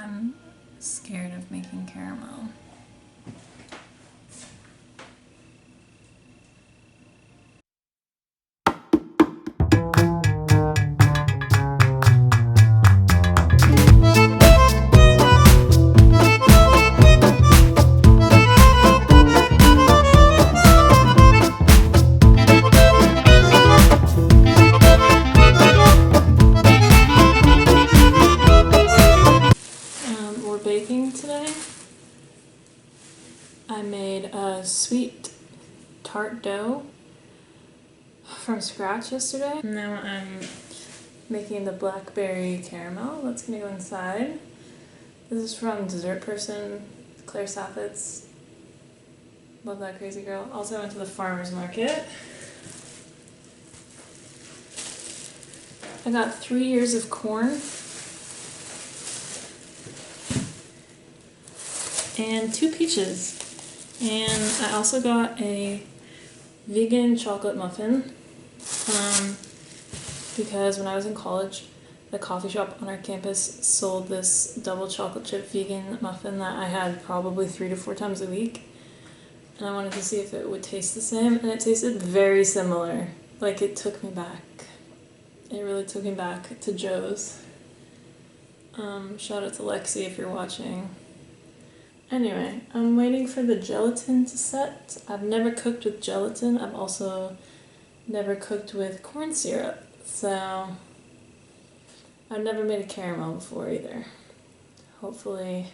I'm scared of making caramel. We're baking today. I made a sweet tart dough from scratch yesterday. Now I'm making the blackberry caramel that's gonna go inside. This is from Dessert Person, Claire Saffitz. Love that crazy girl. Also I went to the farmer's market. I got 3 ears of corn and 2 peaches. And I also got a vegan chocolate muffin because when I was in college, the coffee shop on our campus sold this double chocolate chip vegan muffin that I had probably 3 to 4 times a week. And I wanted to see if it would taste the same, and it tasted very similar. Like, it took me back. It really took me back to Joe's. Shout out to Lexi if you're watching. Anyway, I'm waiting for the gelatin to set. I've never cooked with gelatin. I've also never cooked with corn syrup. So I've never made a caramel before either. Hopefully.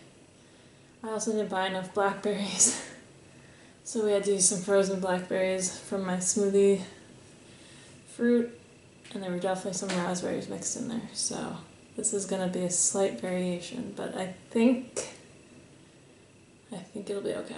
I also didn't buy enough blackberries. So we had to use some frozen blackberries from my smoothie fruit. And there were definitely some raspberries mixed in there. So this is gonna be a slight variation, but I think it'll be okay.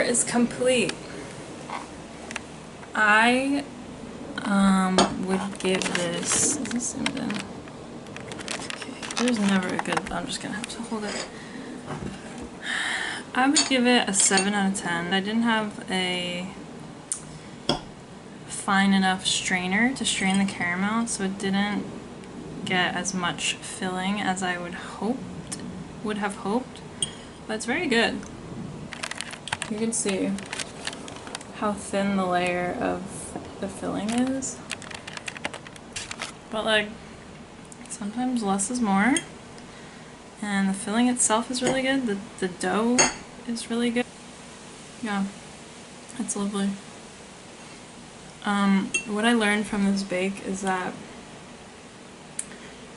Is complete. I would give this. Is this zoomed in? Okay, there's never a good. I'm just gonna have to hold it. I would give it a 7 out of 10. I didn't have a fine enough strainer to strain the caramel, so it didn't get as much filling as I would have hoped. But it's very good. You can see how thin the layer of the filling is. But like, sometimes less is more. And the filling itself is really good. The dough is really good. Yeah, it's lovely. What I learned from this bake is that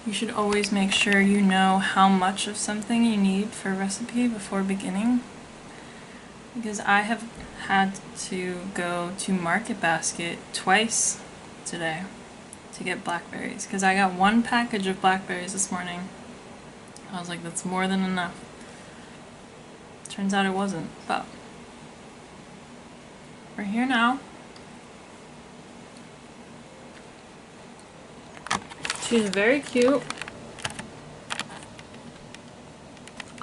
you should always make sure you know how much of something you need for a recipe before beginning. Because I have had to go to Market Basket twice today to get blackberries. Because I got 1 package of blackberries this morning. I was like, that's more than enough. Turns out it wasn't, but we're here now. She's very cute.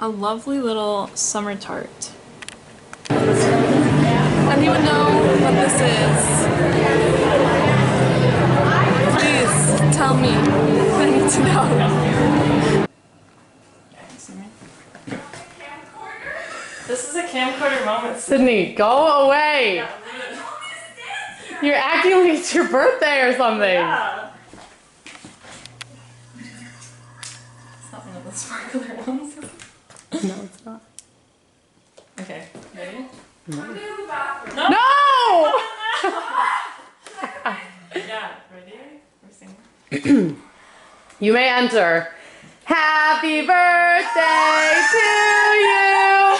A lovely little summer tart. Anyone know what this is? Please tell me. I need to know. This is a camcorder moment. Sydney, go away! Yeah. You're acting like it's your birthday or something. Yeah. It's not one of the sparkler ones. No, it's not. Okay, ready? No! No! No! Yeah, ready? We're singing. You may enter. Happy birthday to you!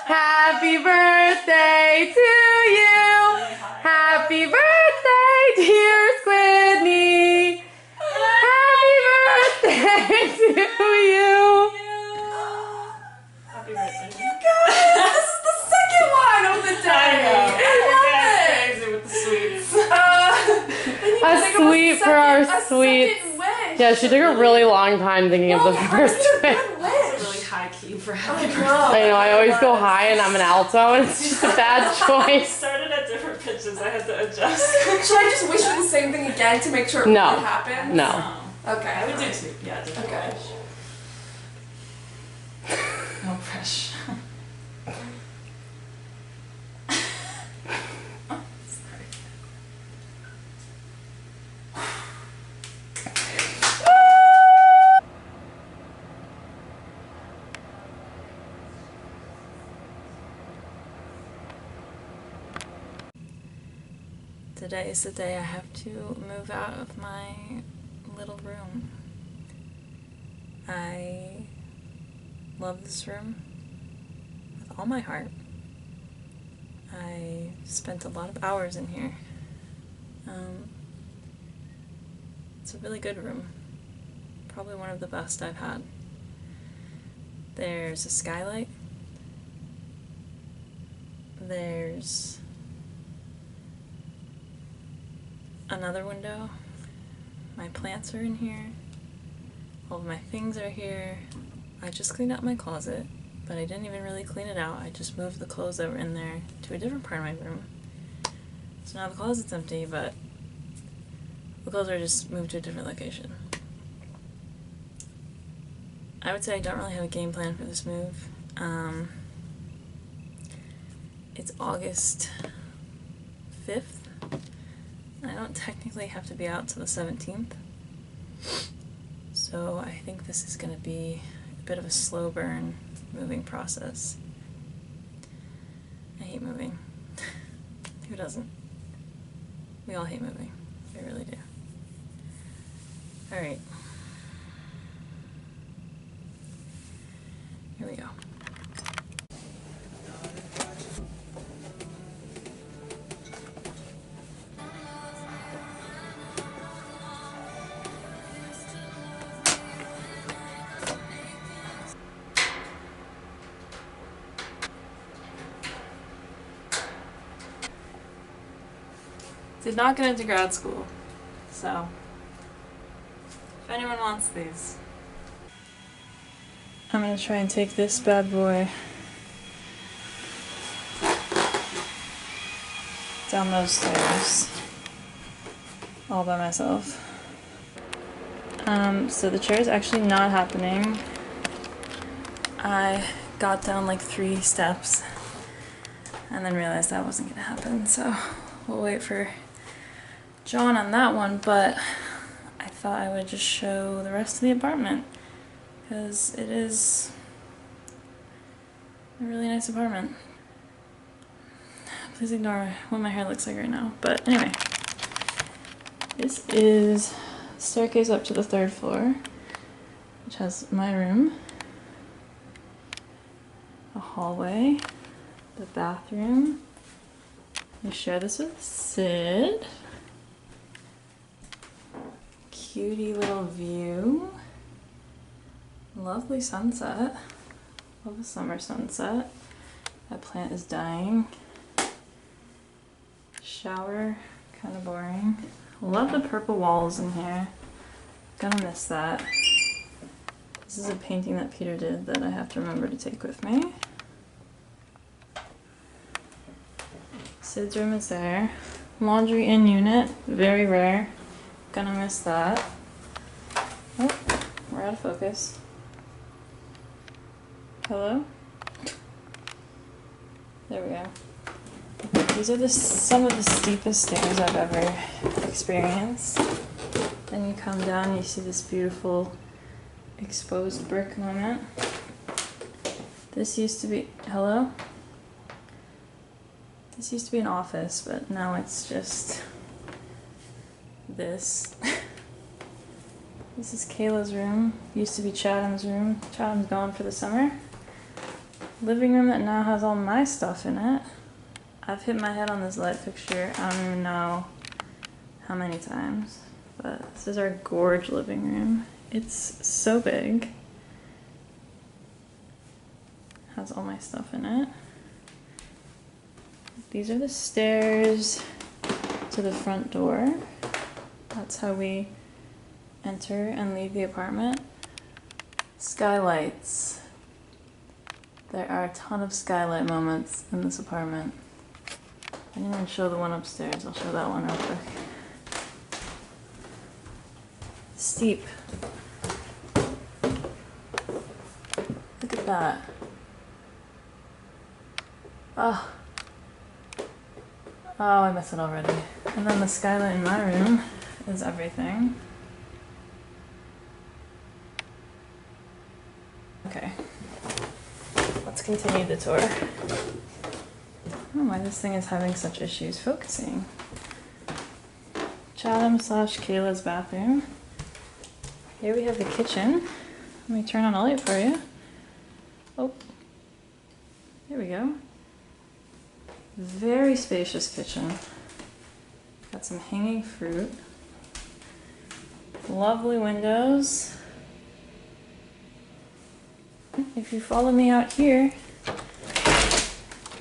Happy birthday to you! Happy birthday, dear Squidney! Happy birthday to you! Happy birthday. sweet for our sweet. Yeah, she took a really long time thinking of the first wish. It's really high key for having I know, I always go high and I'm an alto and it's just a bad choice. started at different pitches, I had to adjust. Should I just wish for the same thing again to make sure it No. really happens? No. Okay. I would do two. Yeah, different Okay. wish. No pressure. Today is the day I have to move out of my little room. I love this room with all my heart. I spent a lot of hours in here. It's a really good room. Probably one of the best I've had. There's a skylight. There's another window. My plants are in here. All of my things are here. I just cleaned out my closet, but I didn't even really clean it out. I just moved the clothes that were in there to a different part of my room. So now the closet's empty, but the clothes are just moved to a different location. I would say I don't really have a game plan for this move. It's August 5th. I don't technically have to be out till the 17th. So I think this is going to be a bit of a slow burn moving process. I hate moving. Who doesn't? We all hate moving. We really do. Alright. Here we go. Did not get into grad school, so if anyone wants these. I'm gonna try and take this bad boy down those stairs all by myself. So the chair is actually not happening. I got down like 3 steps and then realized that wasn't gonna happen, so we'll wait for John on that one, but I thought I would just show the rest of the apartment because it is a really nice apartment. Please ignore what my hair looks like right now, but anyway, this is the staircase up to the 3rd floor, which has my room, a hallway, the bathroom. I share this with Sid. Cutie little view. Lovely sunset. Love a summer sunset. That plant is dying. Shower, kind of boring. Love the purple walls in here. Gonna miss that. This is a painting that Peter did that I have to remember to take with me. Sid's room is there. Laundry in unit, very rare. Gonna miss that. Oh, we're out of focus. Hello? There we go. These are some of the steepest stairs I've ever experienced. Then you come down and you see this beautiful exposed brick moment. This used to be, hello? This used to be an office, but now it's just this. This is Kayla's room. Used to be Chatham's room. Chatham's gone for the summer. Living room that now has all my stuff in it. I've hit my head on this light fixture, I don't even know how many times, but this is our gorge living room. It's so big. Has all my stuff in it. These are the stairs to the front door. That's how we enter and leave the apartment. Skylights. There are a ton of skylight moments in this apartment. I didn't even show the one upstairs. I'll show that one real quick. Steep. Look at that. Oh. Oh, I miss it already. And then the skylight in my room is everything. Okay. Let's continue the tour. I don't know why this thing is having such issues focusing. Chatham/Kayla's bathroom. Here we have the kitchen. Let me turn on a light for you. Oh, here we go. Very spacious kitchen. Got some hanging fruit. Lovely windows. If you follow me out here,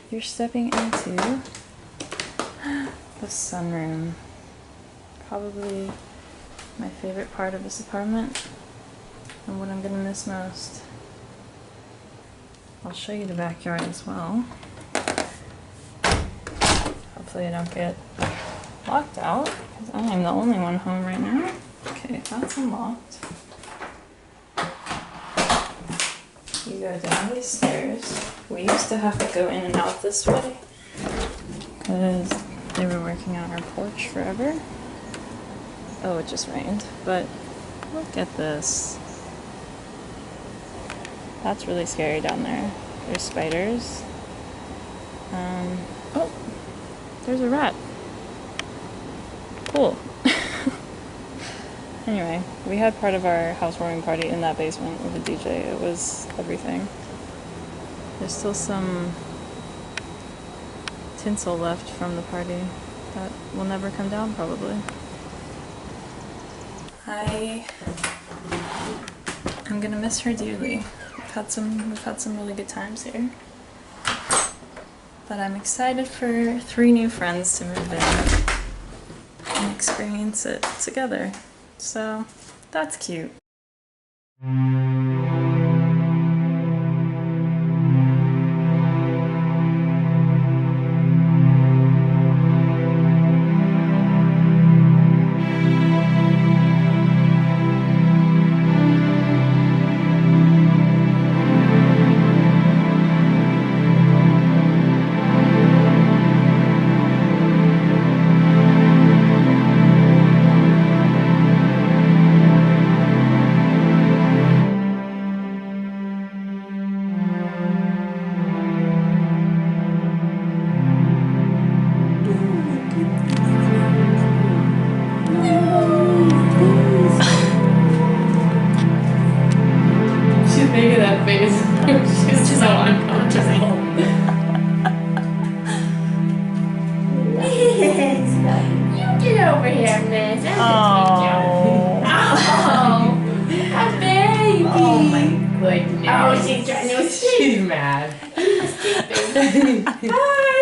you're stepping into the sunroom. Probably my favorite part of this apartment and what I'm gonna miss most. I'll show you the backyard as well. Hopefully I don't get locked out because I am the only one home right now. Okay, that's unlocked. You go down these stairs. We used to have to go in and out this way because they were working on our porch forever. Oh, it just rained, but look at this. That's really scary down there. There's spiders. Oh, there's a rat. Cool. Anyway, we had part of our housewarming party in that basement with a DJ. It was everything. There's still some tinsel left from the party that will never come down probably. I'm gonna miss her dearly. We've had some really good times here. But I'm excited for 3 new friends to move in and experience it together. So that's cute. Making that face. She's so uncomfortable. You get over here, miss. Oh, A baby. Oh my goodness. Oh, she's trying to sleep. She's mad. Hi.